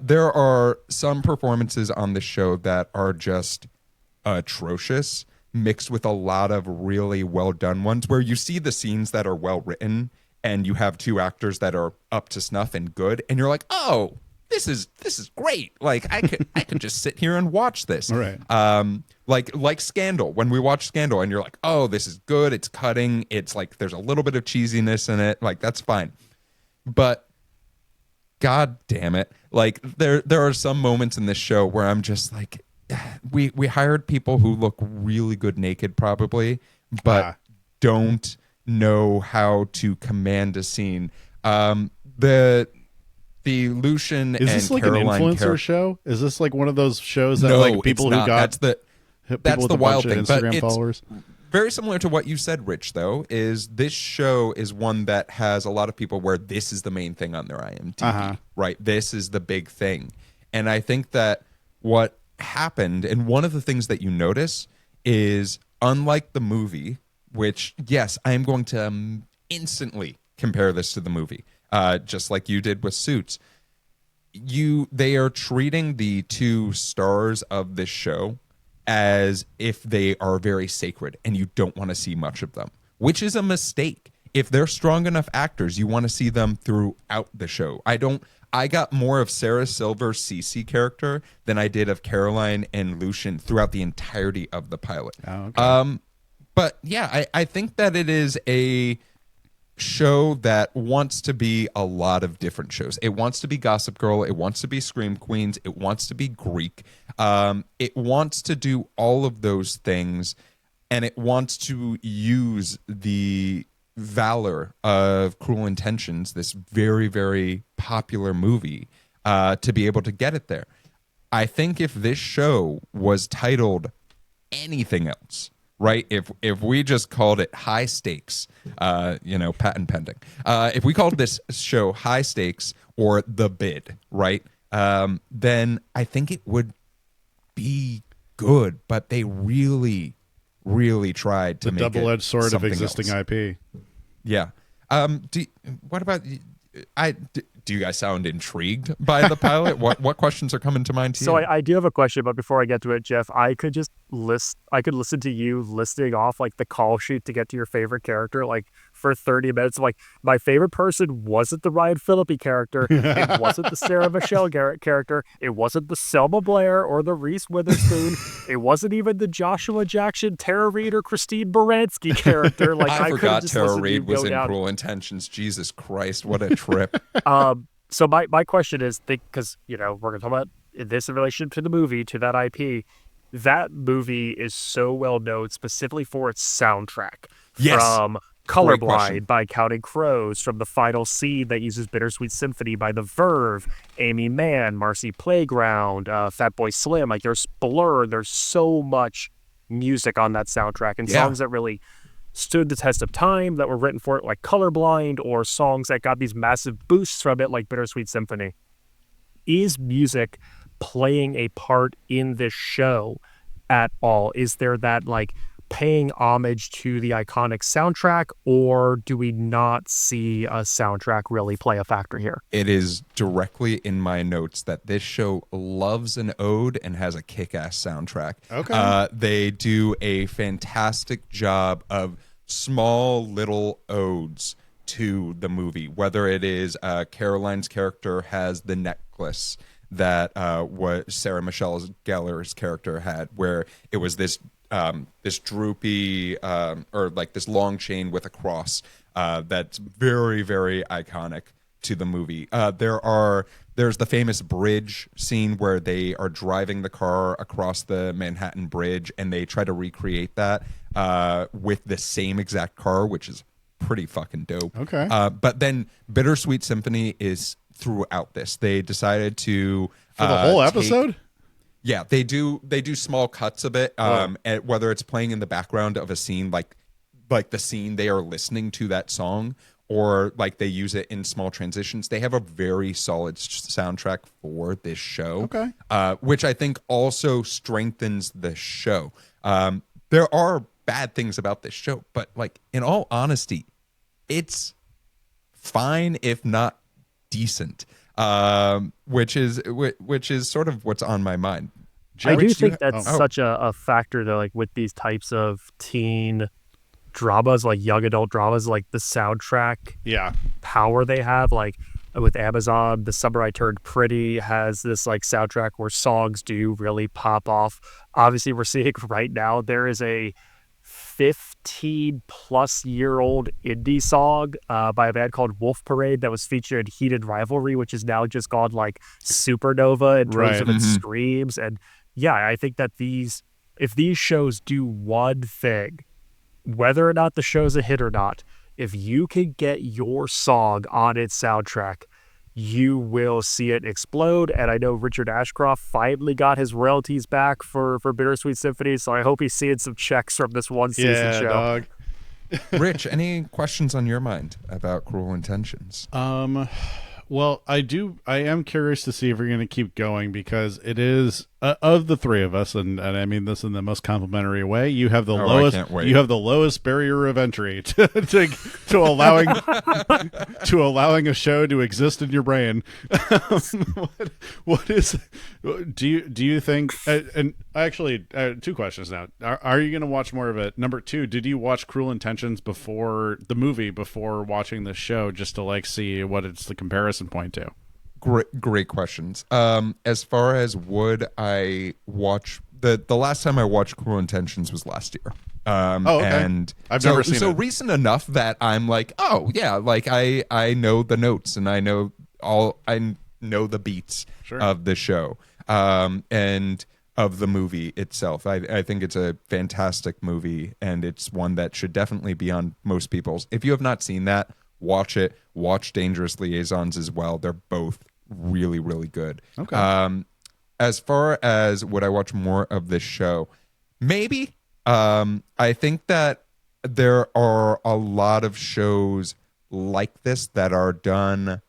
Speaker 2: There are some performances on this show that are just atrocious, mixed with a lot of really well done ones, where you see the scenes that are well written, and you have two actors that are up to snuff and good, and you're like, oh, this is great. Like I could just sit here and watch this.
Speaker 4: All right.
Speaker 2: Like Scandal. When we watch Scandal, and you're like, oh, this is good. It's cutting. It's like there's a little bit of cheesiness in it. Like that's fine. But God damn it! Like there are some moments in this show where I'm just like, we hired people who look really good naked, probably, but don't know how to command a scene. The Lucian
Speaker 4: is this
Speaker 2: and
Speaker 4: like
Speaker 2: Caroline
Speaker 4: an influencer show? Is this like one of those shows that
Speaker 2: no,
Speaker 4: like people
Speaker 2: it's
Speaker 4: who
Speaker 2: not.
Speaker 4: got
Speaker 2: That's the wild thing. But
Speaker 4: Instagram
Speaker 2: it's
Speaker 4: followers?
Speaker 2: very similar to what you said, Rich. Though is this show is one that has a lot of people where this is the main thing on their IMDb, right? This is the big thing, and I think that what happened, and one of the things that you notice is, unlike the movie, which yes, I am going to instantly compare this to the movie. Just like you did with Suits, they are treating the two stars of this show as if they are very sacred and you don't want to see much of them, which is a mistake. If they're strong enough actors, you want to see them throughout the show. I got more of Sarah Silver's Cece character than I did of Caroline and Lucian throughout the entirety of the pilot.
Speaker 4: Oh, okay.
Speaker 2: But yeah, I think that it is a show that wants to be a lot of different shows. It wants to be Gossip Girl. It wants to be Scream Queens. It wants to be Greek. It wants to do all of those things, and it wants to use the valor of Cruel Intentions, this very, very popular movie, to be able to get it there. I think if this show was titled anything else, right? If we just called it High Stakes, patent pending. If we called this show High Stakes or The Bid, right? Then I think it would be good. But they really, really tried to make it
Speaker 4: double-edged sword of
Speaker 2: something
Speaker 4: existing
Speaker 2: else.
Speaker 4: IP.
Speaker 2: Yeah. What about? Do you guys sound intrigued by the pilot? What questions are coming to mind to you?
Speaker 3: So I do have a question, but before I get to it, Geoff, I could listen to you listing off like the call sheet to get to your favorite character, like for 30 minutes. Like my favorite person wasn't the Ryan Phillippe character. It wasn't the Sarah Michelle Gellar character. It wasn't the Selma Blair or the Reese Witherspoon. It wasn't even the Joshua Jackson, Tara Reid, or Christine Baranski character. Like
Speaker 2: I forgot
Speaker 3: just
Speaker 2: Tara
Speaker 3: listened to
Speaker 2: Reid
Speaker 3: you
Speaker 2: was
Speaker 3: go
Speaker 2: in
Speaker 3: down.
Speaker 2: Cruel Intentions. Jesus Christ, what a trip.
Speaker 3: So my question is, because we're going to talk about this in relation to the movie, to that IP. That movie is so well known specifically for its soundtrack.
Speaker 2: Yes.
Speaker 3: From
Speaker 2: Great question.
Speaker 3: Colorblind by Counting Crows, from the final scene that uses Bittersweet Symphony by The Verve, Amy Mann, Marcy Playground, Fatboy Slim. Like there's Blur. There's so much music on that soundtrack, and songs that really stood the test of time, that were written for it, like Colorblind, or songs that got these massive boosts from it, like Bittersweet Symphony. Is music playing a part in this show at all? Is there that like paying homage to the iconic soundtrack, or do we not see a soundtrack really play a factor here?
Speaker 2: It is directly in my notes that this show loves an ode and has a kick-ass soundtrack.
Speaker 4: Okay.
Speaker 2: They do a fantastic job of small little odes to the movie, whether it is Caroline's character has the necklace that what Sarah Michelle Gellar's character had, where it was this droopy or like this long chain with a cross that's very, very iconic to the movie. There's the famous bridge scene where they are driving the car across the Manhattan Bridge, and they try to recreate that with the same exact car, which is pretty fucking dope.
Speaker 4: Okay.
Speaker 2: But then Bittersweet Symphony is throughout this. They decided to
Speaker 4: For the whole episode?
Speaker 2: Yeah, they do small cuts of it, and whether it's playing in the background of a scene, like the scene they are listening to that song, or like they use it in small transitions. They have a very solid soundtrack for this show,
Speaker 4: Okay.
Speaker 2: which I think also strengthens the show. There are bad things about this show, but like in all honesty, it's fine if not decent, which is sort of what's on my mind.
Speaker 3: I do
Speaker 2: Rich,
Speaker 3: think that's
Speaker 2: oh.
Speaker 3: such a factor though, like with these types of teen dramas, like young adult dramas, like the soundtrack
Speaker 4: Yeah.
Speaker 3: power they have. Like with Amazon, The Summer I Turned Pretty has this like soundtrack where songs do really pop off. Obviously, we're seeing right now there is a 15-plus-year-old indie song by a band called Wolf Parade that was featured in Heated Rivalry, which is now just gone like supernova in terms
Speaker 4: Right.
Speaker 3: of its streams. And yeah, I think that if these shows do one thing, whether or not the show's a hit or not, if you can get your song on its soundtrack, you will see it explode. And I know Richard Ashcroft finally got his royalties back for Bittersweet Symphony, so I hope he's seeing some checks from this one season show.
Speaker 4: Dog.
Speaker 2: Rich, any questions on your mind about Cruel Intentions?
Speaker 4: Well, I am curious to see if we're going to keep going, because it is of the three of us, and I mean this in the most complimentary way. You have the lowest.
Speaker 2: I can't wait.
Speaker 4: You have the lowest barrier of entry to allowing allowing a show to exist in your brain. What is? Do you think? And actually, two questions now. Are you going to watch more of it? Number two, did you watch Cruel Intentions before the movie, before watching the show, just to like see what it's the comparison point to?
Speaker 2: Great questions. As far as would I watch the last time I watched Cruel Intentions was last year.
Speaker 4: Okay.
Speaker 2: And
Speaker 4: I've never seen
Speaker 2: so
Speaker 4: it.
Speaker 2: recent enough that I'm like, oh yeah, like I know the notes and I know the beats
Speaker 4: Sure.
Speaker 2: of the show, and of the movie itself. I think it's a fantastic movie, and it's one that should definitely be on most people's. If you have not seen that, watch it. Watch Dangerous Liaisons as well. They're both really, really good.
Speaker 4: Okay.
Speaker 2: As far as would I watch more of this show, maybe. I think that there are a lot of shows like this that are done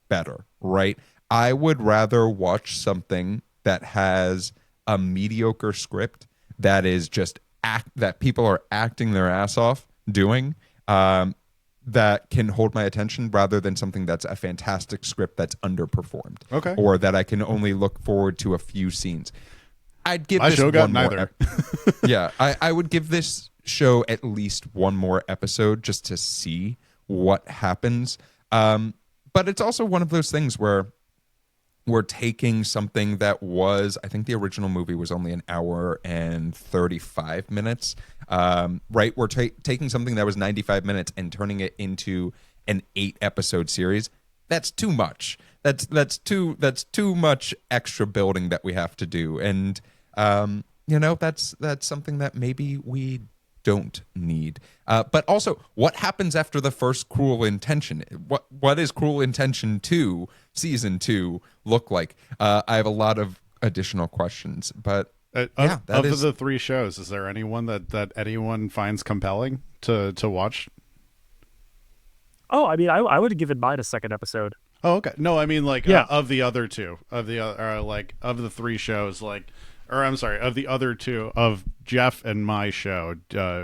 Speaker 2: better, right? I would rather watch something that has a mediocre script that is just that people are acting their ass off doing, that can hold my attention, rather than something that's a fantastic script that's underperformed.
Speaker 4: Okay.
Speaker 2: Or that I can only look forward to a few scenes. I'd give
Speaker 4: My
Speaker 2: this
Speaker 4: show got
Speaker 2: one more
Speaker 4: neither.
Speaker 2: yeah, I would give this show at least one more episode just to see what happens. But it's also one of those things where we're taking something that was, I think the original movie was only an hour and 35 minutes, right? We're taking something that was 95 minutes and turning it into an 8-episode series. That's too much. That's too much extra building that we have to do. And, that's something that maybe we don't need. But also, what happens after the first Cruel Intention? What is Cruel Intention 2, Season 2 look like? I have a lot of additional questions, but yeah,
Speaker 4: of the three shows, is there anyone that anyone finds compelling to watch?
Speaker 3: Oh, I mean, I would have given mine a second episode.
Speaker 4: Oh, okay. No, I mean like
Speaker 3: Yeah.
Speaker 4: of the other two, of the three shows, of the other two, of Geoff and my show,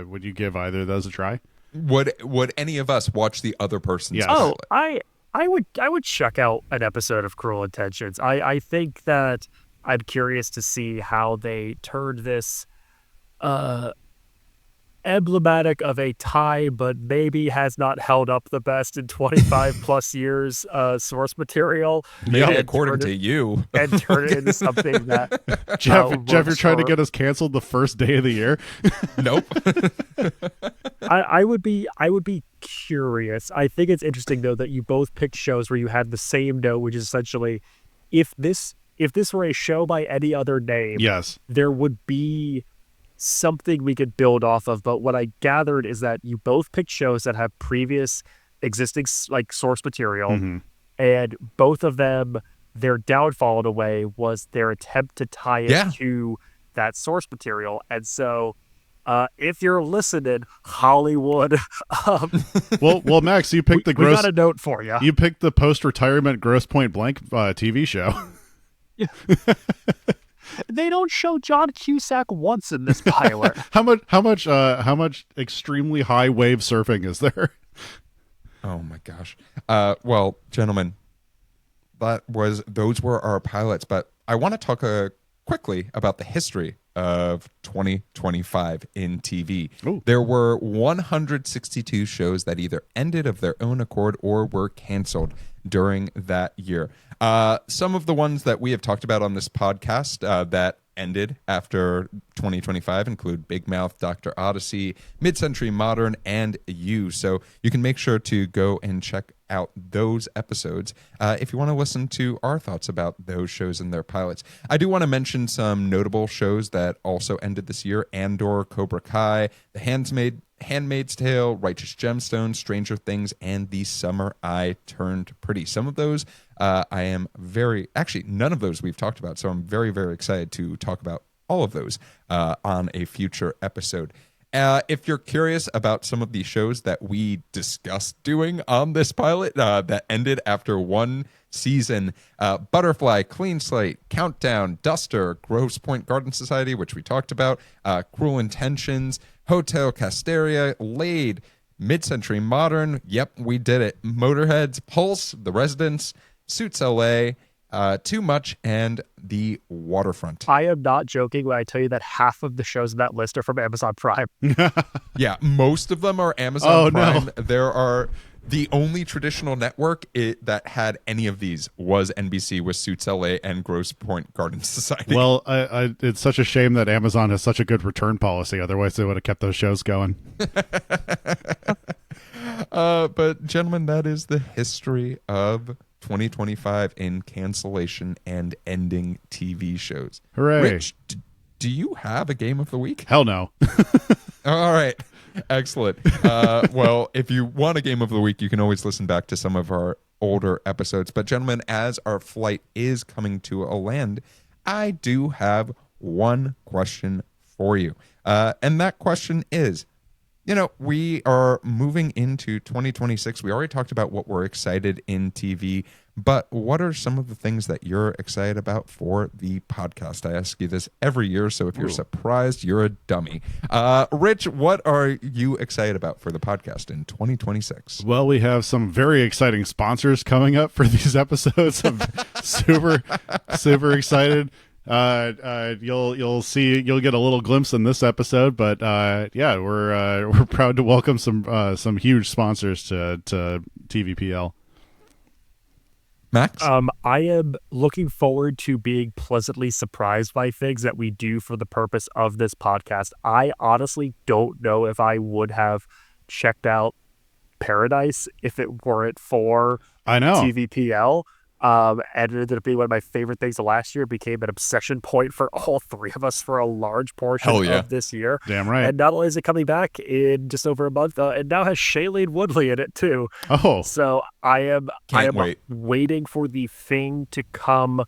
Speaker 4: would you give either of those a try?
Speaker 2: Would any of us watch the other person's
Speaker 4: Yes.
Speaker 3: Oh,
Speaker 2: pilot?
Speaker 3: I would check out an episode of Cruel Intentions. I think that I'm curious to see how they turned this emblematic of a time, but maybe has not held up the best in 25 plus years source material.
Speaker 2: Maybe
Speaker 3: and
Speaker 2: according
Speaker 3: turn
Speaker 2: to
Speaker 3: it-
Speaker 2: you.
Speaker 3: and turn it into something that
Speaker 4: Geoff, you're
Speaker 3: works
Speaker 4: trying to
Speaker 3: for-
Speaker 4: get us canceled the first day of the year.
Speaker 2: Nope.
Speaker 3: I would be curious. I think it's interesting though that you both picked shows where you had the same note, which is essentially if this were a show by any other name,
Speaker 4: Yes.
Speaker 3: there would be something we could build off of. But what I gathered is that you both picked shows that have previous existing like source material,
Speaker 4: Mm-hmm.
Speaker 3: and both of them, their downfall in a way was their attempt to tie it
Speaker 2: Yeah.
Speaker 3: to that source material. And so If you're listening, Hollywood,
Speaker 4: Well, Max, you picked
Speaker 3: we got a note for you.
Speaker 4: You picked the post-retirement Grosse Pointe Blank TV show.
Speaker 3: They don't show John Cusack once in this pilot.
Speaker 4: How much extremely high wave surfing is there?
Speaker 2: Oh my gosh. Well, gentlemen, those were our pilots, but I want to talk quickly about the history of 2025 in TV.
Speaker 4: Ooh.
Speaker 2: There were 162 shows that either ended of their own accord or were canceled during that year. Some of the ones that we have talked about on this podcast that ended after 2025 include Big Mouth, Dr. Odyssey, Mid-Century Modern, and You. So you can make sure to go and check out those episodes if you want to listen to our thoughts about those shows and their pilots. I do want to mention some notable shows that also ended this year: Andor, Cobra Kai, The Handmaid's Tale, Righteous Gemstones, Stranger Things, and The Summer I Turned Pretty. Some of those none of those we've talked about, so I'm very, very excited to talk about all of those on a future episode. If you're curious about some of the shows that we discussed doing on this pilot that ended after one season, Butterfly, Clean Slate, Countdown, Duster, Grosse Pointe Garden Society, which we talked about, Cruel Intentions, Hotel Casteria, Laid, Mid-Century Modern, yep, we did it, Motorheads, Pulse, The Residents, Suits LA, Too Much, and The Waterfront.
Speaker 3: I am not joking when I tell you that half of the shows in that list are from Amazon Prime.
Speaker 2: Yeah, most of them are Amazon Prime.
Speaker 4: No.
Speaker 2: There are the only traditional network that had any of these was NBC with Suits LA and Grosse Pointe Garden Society.
Speaker 4: Well, it's such a shame that Amazon has such a good return policy. Otherwise, they would have kept those shows going.
Speaker 2: But gentlemen, that is the history of 2025 in cancellation and ending TV shows.
Speaker 4: Hooray.
Speaker 2: Rich, do you have a game of the week?
Speaker 4: Hell no.
Speaker 2: All right. Excellent. Well, if you want a game of the week, you can always listen back to some of our older episodes. But gentlemen, as our flight is coming to a land, I do have one question for you. And that question is, we are moving into 2026. We already talked about what we're excited in TV, but what are some of the things that you're excited about for the podcast? I ask you this every year, so if you're surprised, you're a dummy. Rich, what are you excited about for the podcast in 2026?
Speaker 4: Well, we have some very exciting sponsors coming up for these episodes. I'm super excited. You'll get a little glimpse in this episode, but yeah, we're proud to welcome some huge sponsors to TVPL.
Speaker 2: Max?
Speaker 3: I am looking forward to being pleasantly surprised by things that we do for the purpose of this podcast. I honestly don't know if I would have checked out Paradise if it weren't for TVPL. And it ended up being one of my favorite things of last year. It became an obsession point for all three of us for a large portion of this year.
Speaker 4: Damn right.
Speaker 3: And not only is it coming back in just over a month, it now has Shailene Woodley in it too.
Speaker 4: Oh.
Speaker 3: So I am
Speaker 2: waiting
Speaker 3: for the thing to come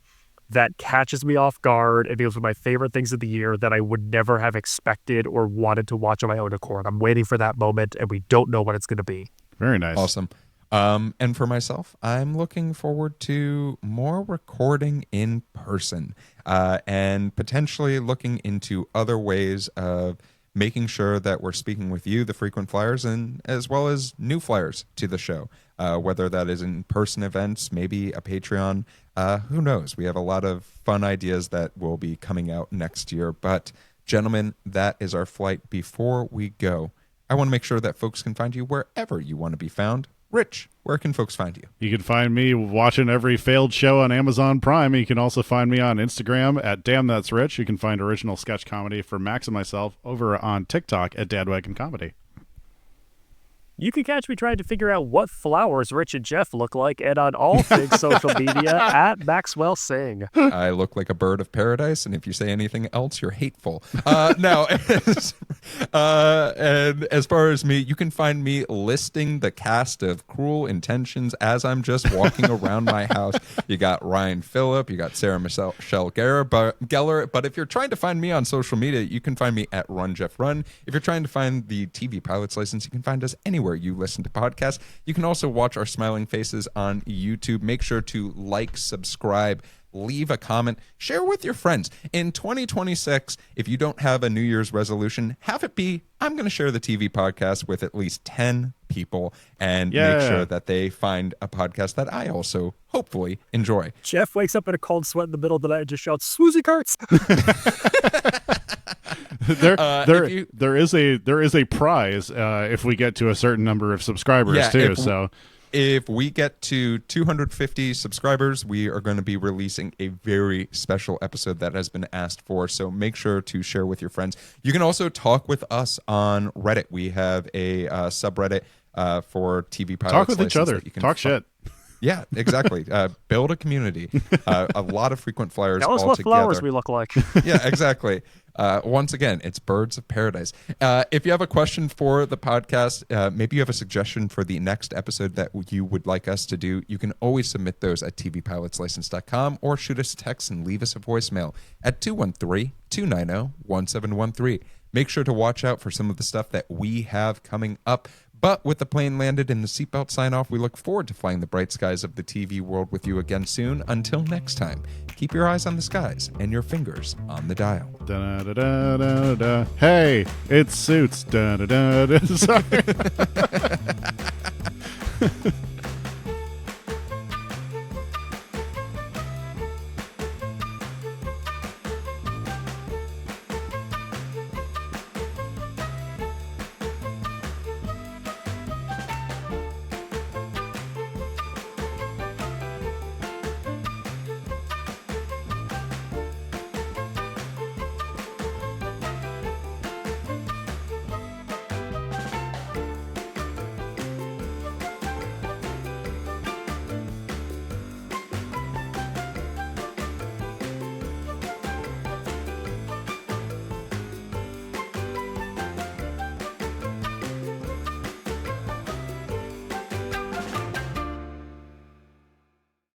Speaker 3: that catches me off guard and becomes one of my favorite things of the year that I would never have expected or wanted to watch on my own accord. I'm waiting for that moment, and we don't know what it's going to be.
Speaker 4: Very nice.
Speaker 2: Awesome. And for myself, I'm looking forward to more recording in person and potentially looking into other ways of making sure that we're speaking with you, the frequent flyers, and as well as new flyers to the show, whether that is in-person events, maybe a Patreon, who knows? We have a lot of fun ideas that will be coming out next year. But gentlemen, that is our flight. Before we go, I want to make sure that folks can find you wherever you want to be found. Rich, where can folks find you?
Speaker 4: You can find me watching every failed show on Amazon Prime. You can also find me on Instagram at Damn That's Rich. You can find original sketch comedy for Max and myself over on TikTok at Dadwagon Comedy.
Speaker 3: You can catch me trying to figure out what flowers Rich and Jeff look like, and on all things social media at Maxwell Sing.
Speaker 2: I look like a bird of paradise, and if you say anything else, you're hateful. Now, and as far as me, you can find me listing the cast of Cruel Intentions as I'm just walking around my house. You got Ryan Phillip, you got Sarah Michelle Gellar, but if you're trying to find me on social media, you can find me at Run Jeff Run. If you're trying to find the TV Pilot's License, you can find us anywhere you listen to podcasts. You can also watch our smiling faces on YouTube. Make sure to like, subscribe, leave a comment, share with your friends. In 2026, if you don't have a New Year's resolution, have it be, I'm going to share the TV podcast with at least 10 people and make sure that they find a podcast that I also hopefully enjoy.
Speaker 3: Jeff wakes up in a cold sweat in the middle of the night and just shouts, "Swoozy carts!"
Speaker 4: There is a prize if we get to a certain number of subscribers too.
Speaker 2: If we get to 250 subscribers, we are going to be releasing a very special episode that has been asked for. So make sure to share with your friends. You can also talk with us on Reddit. We have a subreddit for TV Pilots.
Speaker 4: Talk with each other. Talk shit.
Speaker 2: Yeah, exactly. Build a community. A lot of frequent flyers.
Speaker 3: Tell us
Speaker 2: all
Speaker 3: what
Speaker 2: together.
Speaker 3: flowers we look like.
Speaker 2: Yeah, exactly. Once again, it's birds of paradise. If you have a question for the podcast, maybe you have a suggestion for the next episode that you would like us to do, you can always submit those at tvpilotslicense.com or shoot us a text and leave us a voicemail at 213-290-1713. Make sure to watch out for some of the stuff that we have coming up. But with the plane landed and the seatbelt sign off, we look forward to flying the bright skies of the TV world with you again soon. Until next time, keep your eyes on the skies and your fingers on the dial.
Speaker 4: Da-da-da-da-da-da. Hey, it's Suits. Da-da-da-da. Sorry.